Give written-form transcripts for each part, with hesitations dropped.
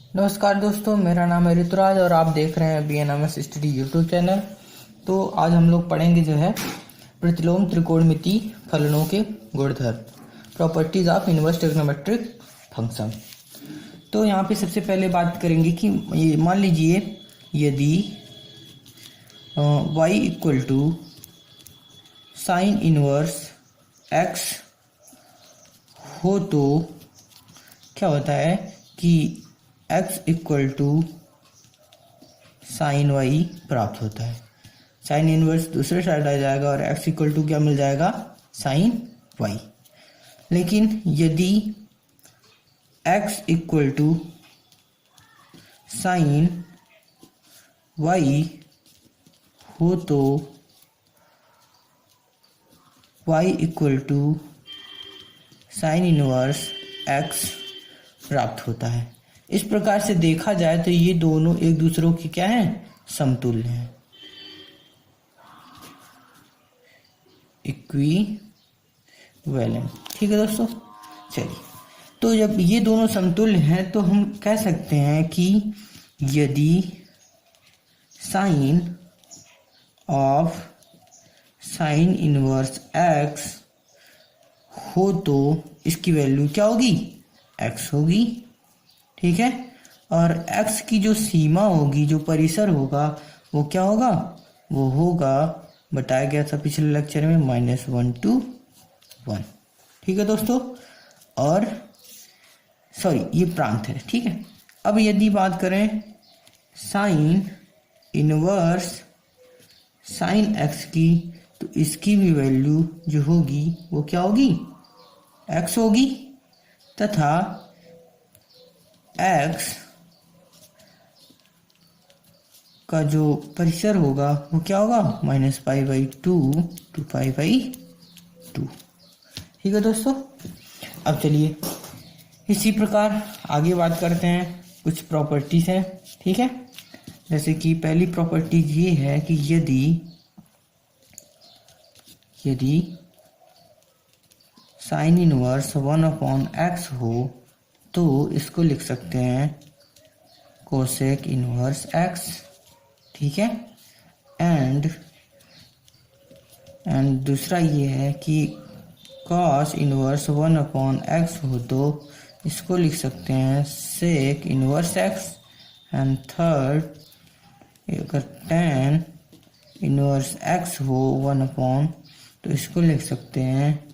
नमस्कार दोस्तों, मेरा नाम है ऋतुराज और आप देख रहे हैं BNMS स्टडी यूट्यूब चैनल। तो आज हम लोग पढ़ेंगे जो है प्रतिलोम त्रिकोणमिति फलनों के गुणधर्म, properties of inverse trigonometric function. तो यहाँ पे सबसे पहले बात करेंगे कि ये मान लीजिए यदि y equal to sine inverse x हो तो क्या होता है कि x equal to sine y प्राप्त होता है। साइन इनवर्स दूसरे साइड आ जाएगा और x इक्वल टू क्या मिल जाएगा, साइन वाई। लेकिन यदि x equal to sine y हो तो y equal to sine inverse x प्राप्त होता है। इस प्रकार से देखा जाए तो ये दोनों एक दूसरों की क्या है, समतुल्य हैं, इक्विवेलेंट। ठीक है दोस्तों, चलिए। तो जब ये दोनों समतुल्य हैं तो हम कह सकते हैं कि यदि sine of sine inverse x हो तो इसकी वैल्यू क्या होगी, x होगी। ठीक है, और x की जो सीमा होगी, जो परिसर होगा, वो क्या होगा, वो होगा बताया गया था पिछले लेक्चर में -1 to 1। ठीक है दोस्तों, और सॉरी ये प्रांत है। ठीक है, अब यदि बात करें साइन इनवर्स साइन x की, तो इसकी भी वैल्यू जो होगी वो क्या होगी, x होगी, तथा x का जो परिसर होगा वो क्या होगा, -π/2 to π/2। ठीक है दोस्तों, अब चलिए इसी प्रकार आगे बात करते हैं। कुछ प्रॉपर्टीज हैं, ठीक है। जैसे कि पहली प्रॉपर्टी ये है कि यदि साइन इनवर्स 1/x हो तो इसको लिख सकते हैं कोसेक इनवर्स x। ठीक है, एंड दूसरा ये है कि कॉस इनवर्स 1/x हो तो इसको लिख सकते हैं sec inverse x। And third, अगर tan इनवर्स x हो 1/, तो इसको लिख सकते हैं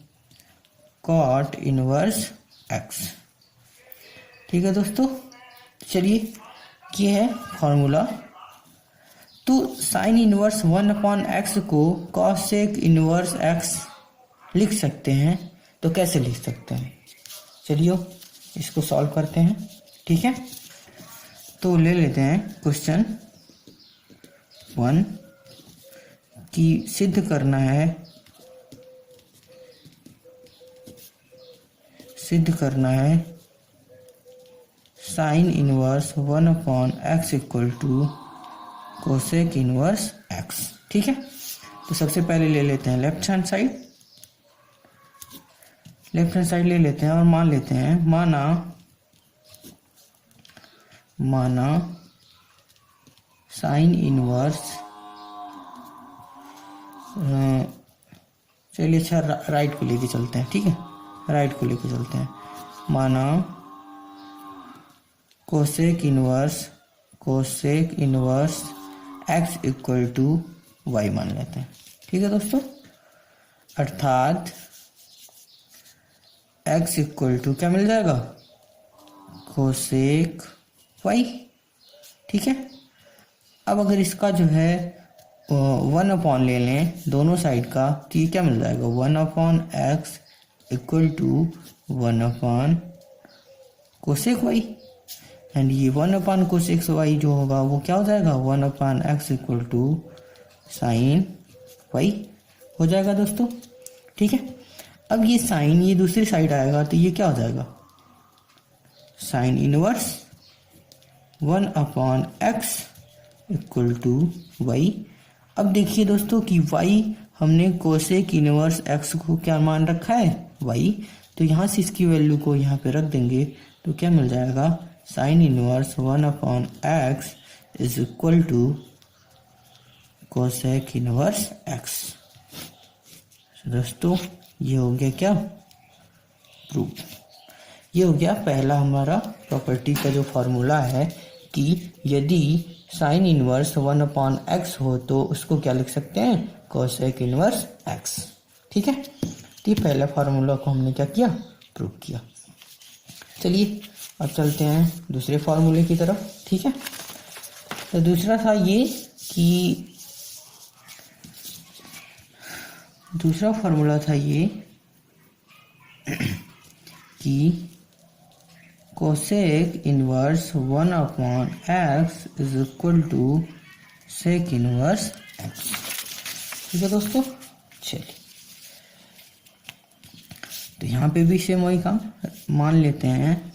कॉट इनवर्स x। ठीक है दोस्तों, चलिए ये है फॉर्मूला। तो साइन इनवर्स 1/x को कॉसेक इनवर्स x लिख सकते हैं। तो कैसे लिख सकते हैं, चलिए इसको सॉल्व करते हैं। ठीक है, तो ले लेते हैं क्वेश्चन 1 कि सिद्ध करना है sine inverse 1/x equal to cosec inverse x। ठीक है, तो सबसे पहले ले लेते हैं लेफ्ट हैंड साइड ले लेते हैं और मान लेते हैं, माना साइन इनवर्स, चलिए अच्छा राइट को लेके चलते हैं। ठीक है, राइट को लेके चलते हैं। माना cosec inverse x equal to y मान लेते हैं। ठीक है दोस्तों, अर्थात x इक्वल टू क्या मिल जाएगा, कोसेक y। ठीक है, अब अगर इसका जो है 1/, ले लें दोनों साइड का, तो ये क्या मिल जाएगा, 1/x equal to 1/ cosec y। And ये 1/ कोसेक y जो होगा वो क्या हो जाएगा, 1/x equal to sign y हो जाएगा दोस्तों। ठीक है, अब ये साइन ये दूसरी साइड आएगा तो ये क्या हो जाएगा, sine inverse 1/x equal to y। अब देखिए दोस्तों कि y हमने कोसेक इनवर्स x को क्या मान रखा है, y। तो यहाँ से इसकी वैल्यू को यहाँ पे रख देंगे तो क्या मिल जाएगा, sine inverse 1/x is equal to cosec inverse x। दोस्तों ये हो गया क्या, प्रूफ। ये हो गया पहला हमारा प्रॉपर्टी का जो फॉर्मूला है कि यदि साइन इनवर्स 1/x हो तो उसको क्या लिख सकते हैं, कोसेक इनवर्स x। ठीक है, तो ये पहला फार्मूला को हमने क्या किया, प्रूव किया। चलिए अब चलते हैं दूसरे फार्मूले की तरफ। ठीक है, तो दूसरा था ये कि दूसरा फार्मूला था ये कि cosec inverse 1/x is equal to sec inverse x। ठीक है दोस्तों, चलिए तो यहाँ पे भी सेम वही काम मान लेते हैं।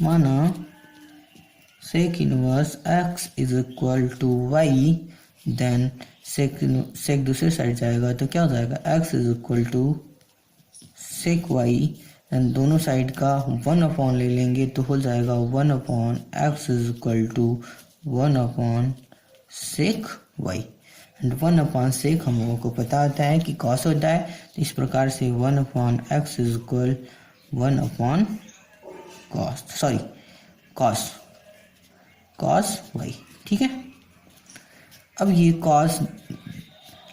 माना sec inverse x is equal to y, then sec दूसरे साइड जाएगा तो क्या हो जाएगा, x is equal to sec y, and दोनों साइड का 1 ले लेंगे तो हो जाएगा 1/x इज इक्वल टू 1/सेक y। एंड 1/सेक हम लोगों को पता होता है कि कॉस होता है, तो इस प्रकार से 1/x इज इक्वल 1/कॉस y। ठीक है, अब ये कॉस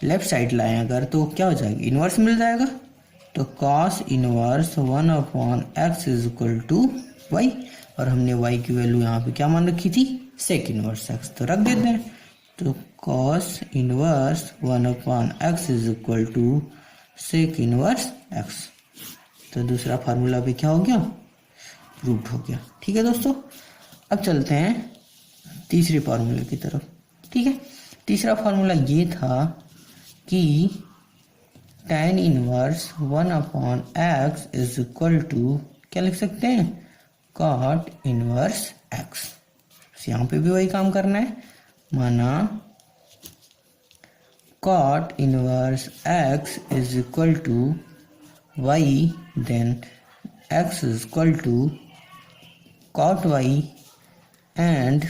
लेफ्ट साइड लाएं अगर तो क्या हो जाएगा, इनवर्स मिल जाएगा। तो cos inverse 1/x is equal to y, और हमने y की वैल्यू यहाँ पे क्या मान रखी थी, सेक इनवर्स x, तो रख देते हैं। तो cos inverse 1/x is equal to sec inverse x। तो दूसरा फार्मूला भी क्या हो गया, प्रूव्ड हो गया। ठीक है दोस्तों, अब चलते हैं तीसरे फार्मूले की तरफ। ठीक है, तीसरा फार्मूला ये था कि tan inverse 1/x is equal to क्या लिख सकते हैं, cot इनवर्स x। यहाँ पे भी वही काम करना है। माना cot inverse x is equal to y, then x is equal to cot y, and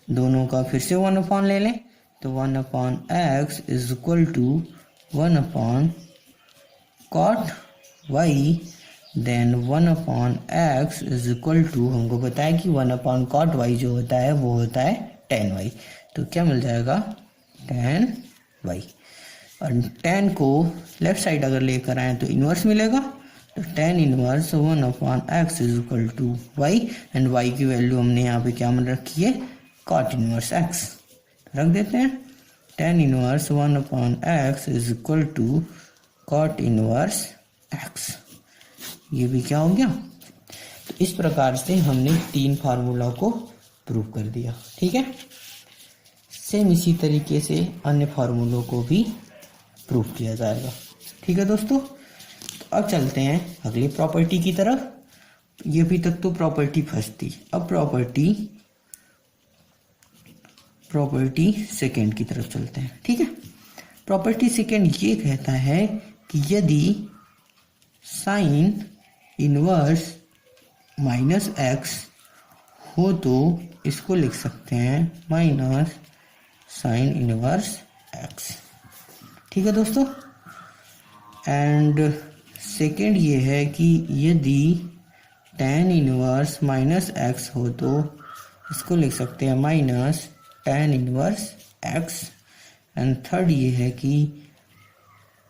दोनों का फिर से 1 ले लें तो 1/x is equal to 1/cot y, then 1/x is equal to, हमको पता है कि 1/cot y जो होता है वो होता है tan y। तो क्या मिल जाएगा, tan y। और tan को लेफ्ट साइड अगर लेकर आए तो इनवर्स मिलेगा। तो tan inverse 1/x is equal to y, and y की वैल्यू हमने यहाँ पे क्या मान रखी है, cot इनवर्स x, रख देते हैं। tan inverse 1/x is equal to cot inverse x। ये भी क्या हो गया। तो इस प्रकार से हमने 3 फार्मूला को प्रूव कर दिया। ठीक है, सेम इसी तरीके से अन्य फार्मूलों को भी प्रूव किया जाएगा। ठीक है दोस्तों, तो अब चलते हैं अगली प्रॉपर्टी की तरफ। ये भी तक तो प्रॉपर्टी फर्स्ट थी, अब प्रॉपर्टी सेकेंड की तरफ चलते हैं। ठीक है, प्रॉपर्टी सेकेंड ये कहता है कि यदि साइन इनवर्स -x हो तो इसको लिख सकते हैं माइनस साइन इनवर्स x। ठीक है दोस्तों, एंड सेकेंड ये है कि यदि tan इनवर्स -x हो तो इसको लिख सकते हैं minus tan inverse x। And third ये है कि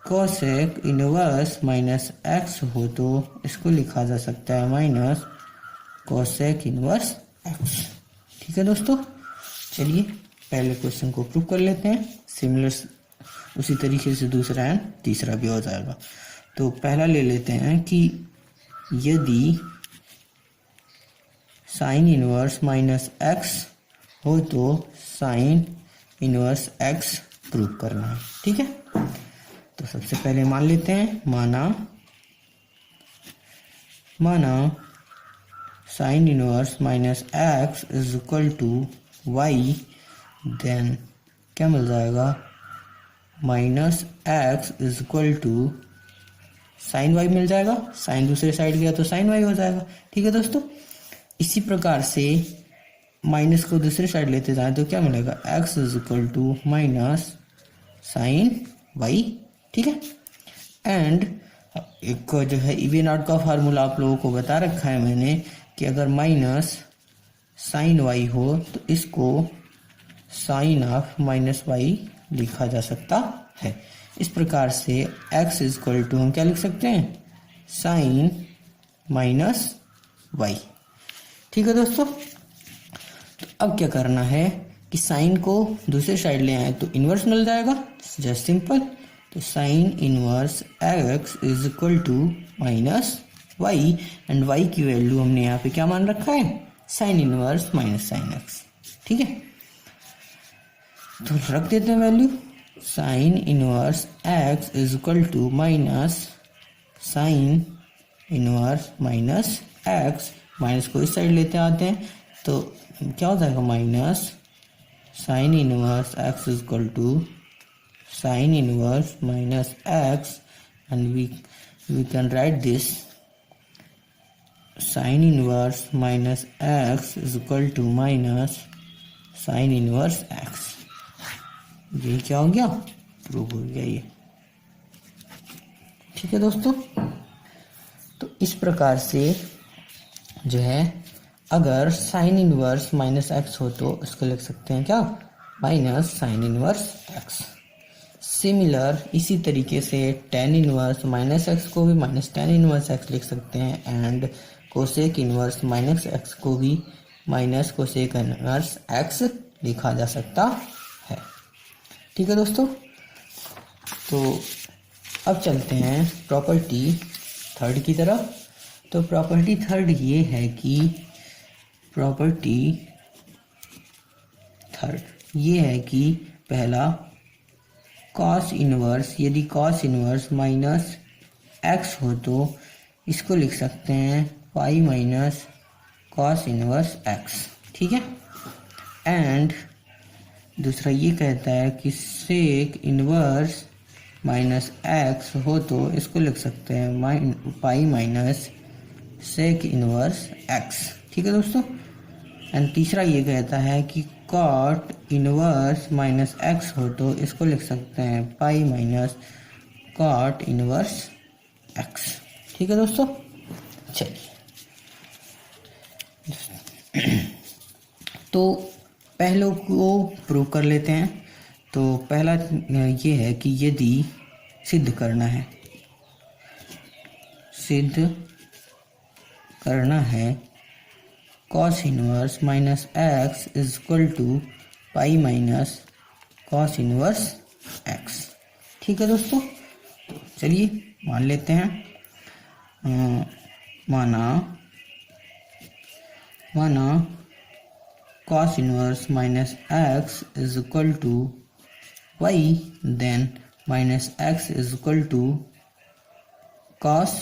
कोसेक इनवर्स -x हो तो इसको लिखा जा सकता है माइनस कोसेक इनवर्स x। ठीक है दोस्तों, चलिए पहले क्वेश्चन को प्रूव कर लेते हैं। सिमिलर उसी तरीके से दूसरा एंड तीसरा भी हो जाएगा। तो पहला ले लेते हैं कि यदि साइन इनवर्स -x हो तो साइन इनवर्स x प्रूव करना है। ठीक है, तो सबसे पहले मान लेते हैं, माना sine inverse -x is equal to y, then क्या मिल जाएगा, -x is equal to sine y मिल जाएगा, साइन दूसरे साइड गया तो साइन वाई हो जाएगा। ठीक है दोस्तों, इसी प्रकार से माइनस को दूसरे साइड लेते जाएं तो क्या मिलेगा, x is equal to minus sine y. ठीक है, एंड एक जो है इवन आउट का फार्मूला आप लोगों को बता रखा है मैंने कि अगर माइनस साइन वाई हो तो इसको साइन ऑफ माइनस वाई लिखा जा सकता है। इस प्रकार से x इज इक्वल टू हम क्या लिख सकते हैं, साइन माइनस वाई। ठीक है दोस्तों, तो अब क्या करना है कि साइन को दूसरे साइड ले आए तो इनवर्स मिल जाएगा, जस्ट सिंपल। तो sine inverse x is equal to minus y, and y की वैल्यू हमने यहाँ पे क्या मान रखा है, sine inverse minus sine x। ठीक है, तो रख देते हैं value, sine inverse x is equal to minus sine inverse minus x। Minus को इस साइड लेते आते हैं तो क्या हो जाएगा, minus sine inverse x is equal to sine inverse minus x, and we can write this sine inverse minus x is equal to minus sine inverse x। ये क्या हो गया, प्रूव हो गया ये। ठीक है दोस्तों, तो इस प्रकार से जो है अगर साइन इनवर्स माइनस एक्स हो तो इसको लिख सकते हैं क्या, minus sine inverse x. Similar इसी तरीके से टेन इनवर्स माइनस एक्स को भी माइनस टेन इनवर्स एक्स लिख सकते हैं, and cosec inverse minus x को भी माइनस कोसेक इनवर्स एक्स लिखा जा सकता है। ठीक है दोस्तों, तो अब चलते हैं प्रॉपर्टी थर्ड की तरफ। तो प्रॉपर्टी थर्ड ये है कि प्रॉपर्टी थर्ड ये है कि पहला कॉस इनवर्स, यदि कॉस इनवर्स माइनस एक्स हो तो इसको लिख सकते हैं pi minus cos inverse x. ठीक है, एंड दूसरा ये कहता है कि सेक इनवर्स माइनस एक्स हो तो इसको लिख सकते हैं pi minus sec inverse x. ठीक है दोस्तों, एंड तीसरा ये कहता है कि कॉट इनवर्स माइनस एक्स हो तो इसको लिख सकते हैं pi minus cot inverse x. ठीक है दोस्तों, चलिए तो पहले को प्रूव कर लेते हैं। तो पहला ये है कि यदि सिद्ध करना है cos inverse minus x is equal to pi minus cos inverse x. ठीक है दोस्तों, तो चलिए मान लेते हैं, माना cos inverse minus x is equal to y, then minus x is equal to cos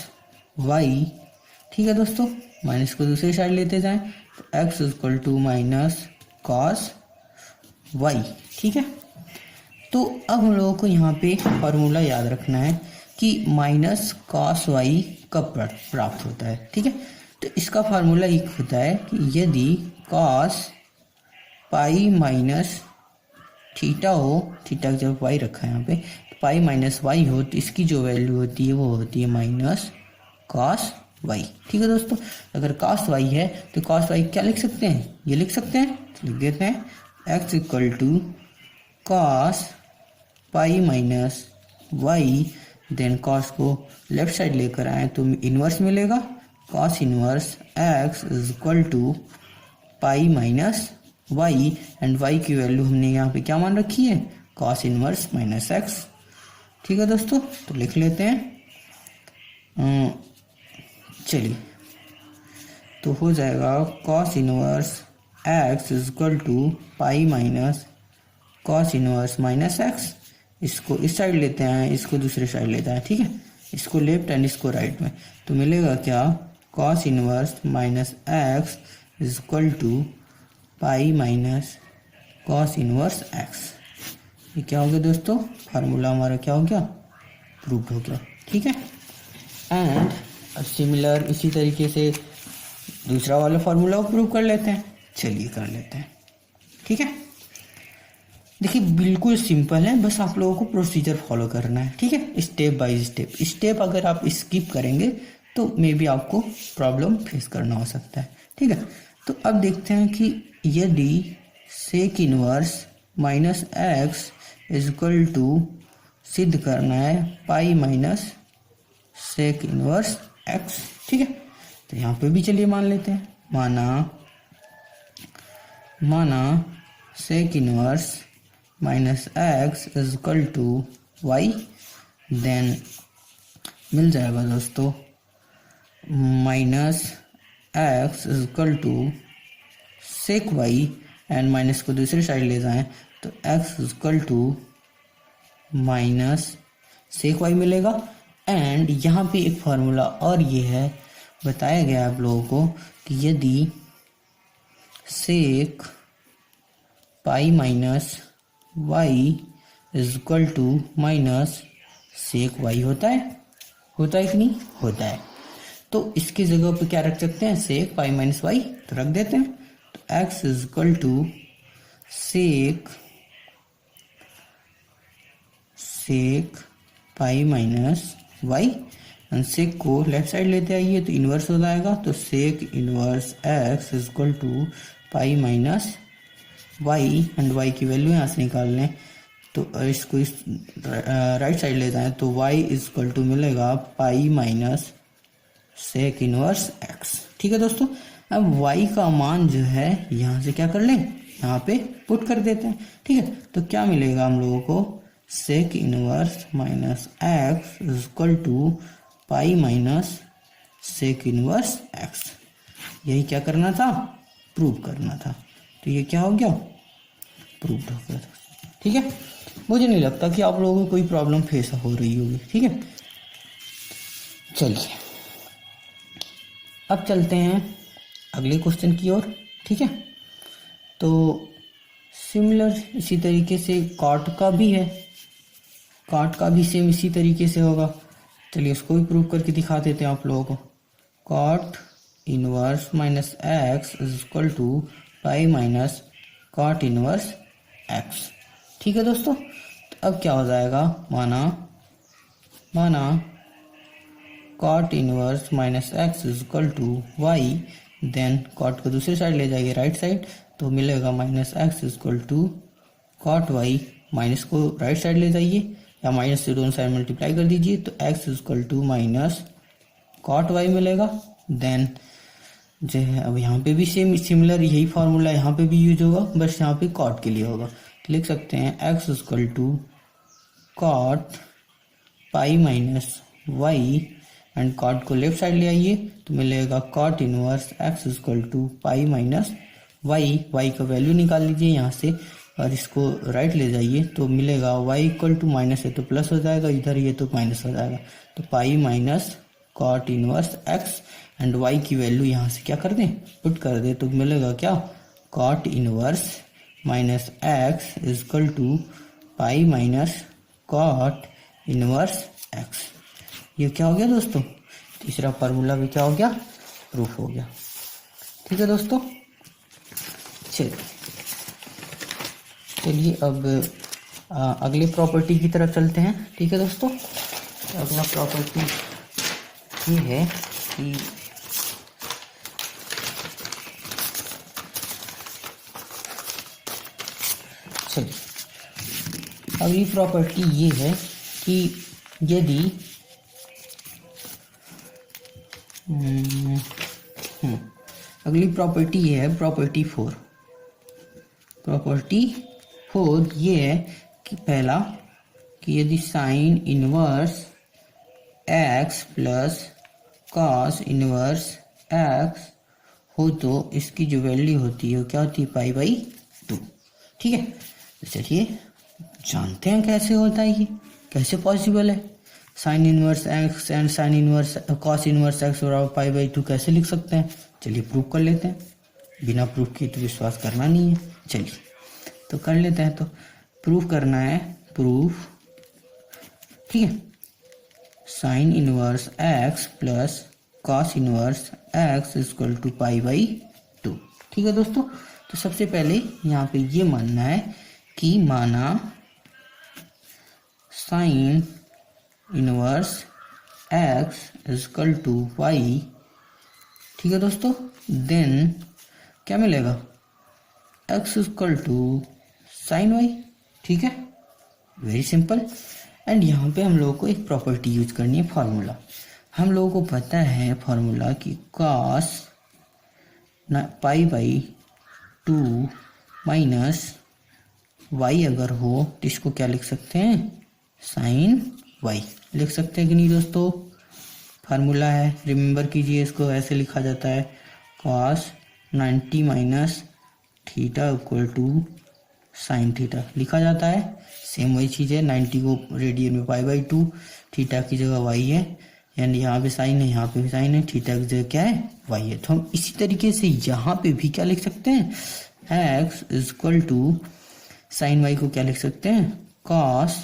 y. ठीक है दोस्तों, माइनस को दूसरी साइड लेते जाएं तो x is equal to minus cos y. ठीक है, तो अब हम लोगों को यहाँ पे फॉर्मूला याद रखना है कि माइनस कॉस वाई कब प्राप्त होता है। ठीक है, तो इसका फार्मूला एक होता है कि यदि कॉस पाई माइनस थीटा हो, थीटा जब वाई रखा है यहाँ पे, तो पाई माइनस वाई हो तो इसकी जो वैल्यू होती है वो होती है माइनस कॉस वाई। ठीक है दोस्तों, अगर कॉस वाई है तो कॉस वाई क्या लिख सकते हैं, ये लिख सकते हैं, तो लिख देते हैं x equal to cos pi minus y, then cos को लेफ्ट साइड लेकर आए तो इनवर्स मिलेगा, cos inverse x is equal to pi minus y, and y की वैल्यू हमने यहाँ पे क्या मान रखी है, कॉस इनवर्स माइनस एक्स। ठीक है दोस्तों, तो लिख लेते हैं, चलिए तो हो जाएगा cos inverse x is equal to pi minus cos inverse minus x. इसको इस साइड लेते हैं, इसको दूसरे साइड लेते हैं। ठीक है, इसको लेफ्ट एंड इसको राइट में, तो मिलेगा क्या, cos inverse minus x is equal to pi minus cos inverse x. ये क्या हो गया दोस्तों, फार्मूला हमारा क्या हो गया, प्रूव हो गया। ठीक है, एंड सिमिलर इसी तरीके से दूसरा वाला फॉर्मूला को प्रूव कर लेते हैं। चलिए कर लेते हैं, ठीक है। देखिए बिल्कुल सिंपल है, बस आप लोगों को प्रोसीजर फॉलो करना है, ठीक है, स्टेप बाय स्टेप। स्टेप अगर आप स्किप करेंगे तो मे बी आपको प्रॉब्लम फेस करना हो सकता है, ठीक है। तो अब देखते हैं कि यदि sec inverse minus x is equal to सिद्ध करना है pi minus sec inverse x, ठीक है। तो यहाँ पे भी चलिए मान लेते हैं, माना sec inverse minus x is equal to y, then मिल जाएगा दोस्तों minus x is equal to sec y, and minus को दूसरी साइड ले जाएं तो x is equal to minus sec y मिलेगा। एंड यहाँ पे एक फार्मूला और ये है, बताया गया आप लोगों को कि यदि sec pi minus y is equal to minus sec y होता है कि नहीं होता है, तो इसकी जगह पे क्या रख सकते हैं, सेक पाई माइनस वाई तो रख देते हैं। तो x is equal to sec pi minus y, and sec को लेफ्ट साइड लेते आइए तो इन्वर्स हो जाएगा, तो sec inverse x is equal to pi minus y, and y की वैल्यू यहाँ से निकाल लें तो इसको इस राइट साइड ले जाएं तो वाई इज इक्वल टू मिलेगा pi minus sec inverse x, ठीक है दोस्तों। अब वाई का मान जो है यहाँ से क्या कर लें, यहाँ पे पुट कर देते हैं, ठीक है। तो क्या मिलेगा हम लोगों को, sec inverse minus x is equal to pi minus sec inverse x. यही क्या करना था, प्रूव करना था। तो ये क्या हो गया, प्रूव हो गया, ठीक है। मुझे नहीं लगता कि आप लोगों को कोई प्रॉब्लम फेस हो रही होगी, ठीक है। चलिए अब चलते हैं अगले क्वेश्चन की ओर, ठीक है। तो सिमिलर इसी तरीके से कॉट का भी है, कॉट का भी सेम इसी तरीके से होगा। चलिए उसको भी प्रूव करके दिखा देते हैं आप लोगों को। Cot inverse minus x is equal to pi minus cot inverse x, ठीक है दोस्तों। तो अब क्या हो जाएगा, माना cot inverse minus x is equal to y, then cot को दूसरी साइड ले जाइए राइट साइड तो मिलेगा minus x is equal to cot y, minus को राइट साइड ले जाइए या माइनस से दोनों साइड मल्टीप्लाई कर दीजिए तो x is equal to minus cot y मिलेगा। देन जो है अब यहाँ पे भी सेम सिमिलर यही फार्मूला यहाँ पे भी यूज होगा, बस यहाँ पे कॉट के लिए होगा। तो लिख सकते हैं x is equal to cot pi minus y, and cot को लेफ्ट साइड ले आइए तो मिलेगा cot inverse x is equal to pi minus y, y का वैल्यू निकाल लीजिए यहाँ से और इसको राइट ले जाइए तो मिलेगा वाई इक्वल टू माइनस है तो प्लस हो जाएगा, इधर ये तो माइनस हो जाएगा, तो pi minus cot inverse x, and y की वैल्यू यहाँ से क्या कर दें, पुट कर दे तो मिलेगा क्या, cot inverse minus x is equal to pi minus cot inverse x. ये क्या हो गया दोस्तों, तीसरा फार्मूला भी क्या हो गया, प्रूफ हो गया, ठीक है दोस्तों। चलिए अब अगले प्रॉपर्टी की तरफ चलते हैं, ठीक है दोस्तों। अगला प्रॉपर्टी ये है कि चलिए अगली प्रॉपर्टी ये है कि यदि अगली प्रॉपर्टी ये है प्रॉपर्टी 4। प्रॉपर्टी 4 ये है कि पहला कि यदि sign inverse x plus cos inverse x हो तो इसकी जो वैल्यू होती है वो क्या होती है, पाई बाई 2, ठीक है। तो चलिए जानते हैं कैसे होता है, ये कैसे पॉसिबल है। Sine inverse x and sine inverse cos inverse x बराबर पाई बाई 2 कैसे लिख सकते हैं, चलिए प्रूव कर लेते हैं। बिना प्रूफ के तो विश्वास करना नहीं है, चलिए तो कर लेते हैं। तो प्रूफ करना है, प्रूफ, ठीक है। Sine inverse x plus cos inverse x equal to pi by 2। ठीक है दोस्तों, तो सबसे पहले यहाँ पे ये मानना है कि माना sine inverse x equal to y. ठीक है दोस्तों, देन क्या मिलेगा, x equal to sine y. ठीक है, वेरी सिंपल। एंड यहाँ पे हम लोगों को एक प्रॉपर्टी यूज करनी है, फार्मूला। हम लोगों को पता है फार्मूला कि cos pi by 2 minus y अगर हो तो इसको क्या लिख सकते हैं, साइन वाई लिख सकते हैं कि नहीं दोस्तों। फार्मूला है, रिमेंबर कीजिए, इसको ऐसे लिखा जाता है cos 90 minus theta equal to sine theta लिखा जाता है। सेम वही चीज़ है, 90 को रेडियन में पाई बाई 2, थीटा की जगह वाई है, यानी यहाँ पे साइन है, यहाँ पे भी साइन है, थीटा की जगह क्या है, वाई है। तो हम इसी तरीके से यहाँ पे भी क्या लिख सकते हैं, x equal to sine y को क्या लिख सकते हैं, cos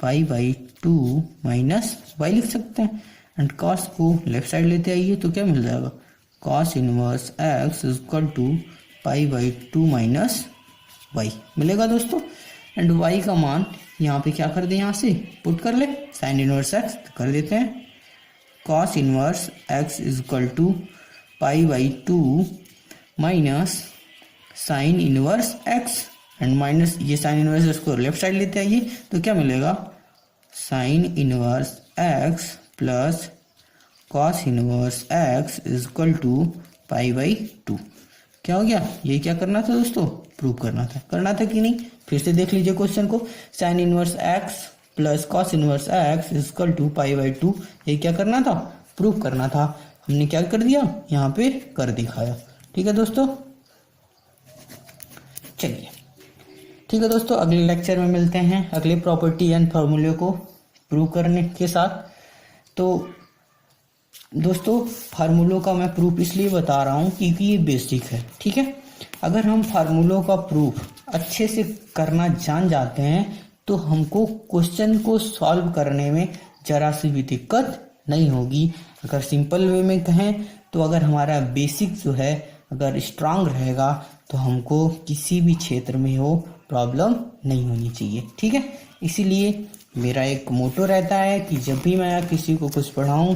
pi by 2 minus y लिख सकते हैं। एंड कॉस को लेफ्ट साइड लेते आइए तो क्या मिल जाएगा, cos inverse x equal to pi by 2 minus y मिलेगा दोस्तों। एंड वाई का मान यहाँ पे क्या कर दे, यहाँ से पुट कर ले, साइन इनवर्स एक्स कर देते हैं, cos inverse x equal to pi by 2 minus sine inverse x. And minus ये साइन इनवर्स इसको लेफ्ट साइड लेते आइए तो क्या मिलेगा, sine inverse x plus cos inverse x equal to pi by 2। क्या हो गया, ये क्या करना था दोस्तों, प्रूव करना था कि नहीं। फिर से देख लीजिए क्वेश्चन को, sine inverse x plus cos inverse x equal to pi by 2, ये क्या करना था, प्रूव करना था। हमने क्या कर दिया, यहाँ पे कर दिखाया। ठीक है दोस्तों, चलिए ठीक है दोस्तों, अगले लेक्चर में मिलते हैं अगले प्रॉपर्टी एंड फॉर्मूले को प्रूव करने के साथ। तो दोस्तों फार्मूलों का मैं प्रूफ इसलिए बता रहा हूँ क्योंकि ये बेसिक है। ठीक है, अगर हम फार्मूलों का प्रूफ अच्छे से करना जान जाते हैं तो हमको क्वेश्चन को सॉल्व करने में जरा सी भी दिक्कत नहीं होगी। अगर सिंपल वे में कहें तो अगर हमारा बेसिक जो है अगर स्ट्रांग रहेगा तो हमको किसी भी क्षेत्र में हो प्रॉब्लम नहीं होनी चाहिए। ठीक है, इसीलिए मेरा एक मोटो रहता है कि जब भी मैं किसी को कुछ पढ़ाऊं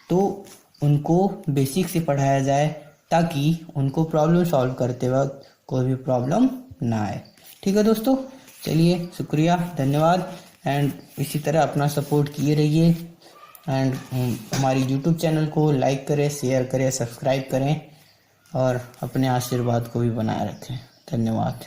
तो उनको बेसिक से पढ़ाया जाए ताकि उनको प्रॉब्लम सॉल्व करते वक्त कोई भी प्रॉब्लम ना आए। ठीक है दोस्तों, चलिए शुक्रिया, धन्यवाद। एंड इसी तरह अपना सपोर्ट किए रहिए। एंड हमारी यूट्यूब चैनल को लाइक करें, शेयर करें, सब्सक्राइब करें और अपने आशीर्वाद को भी बनाए रखें। धन्यवाद।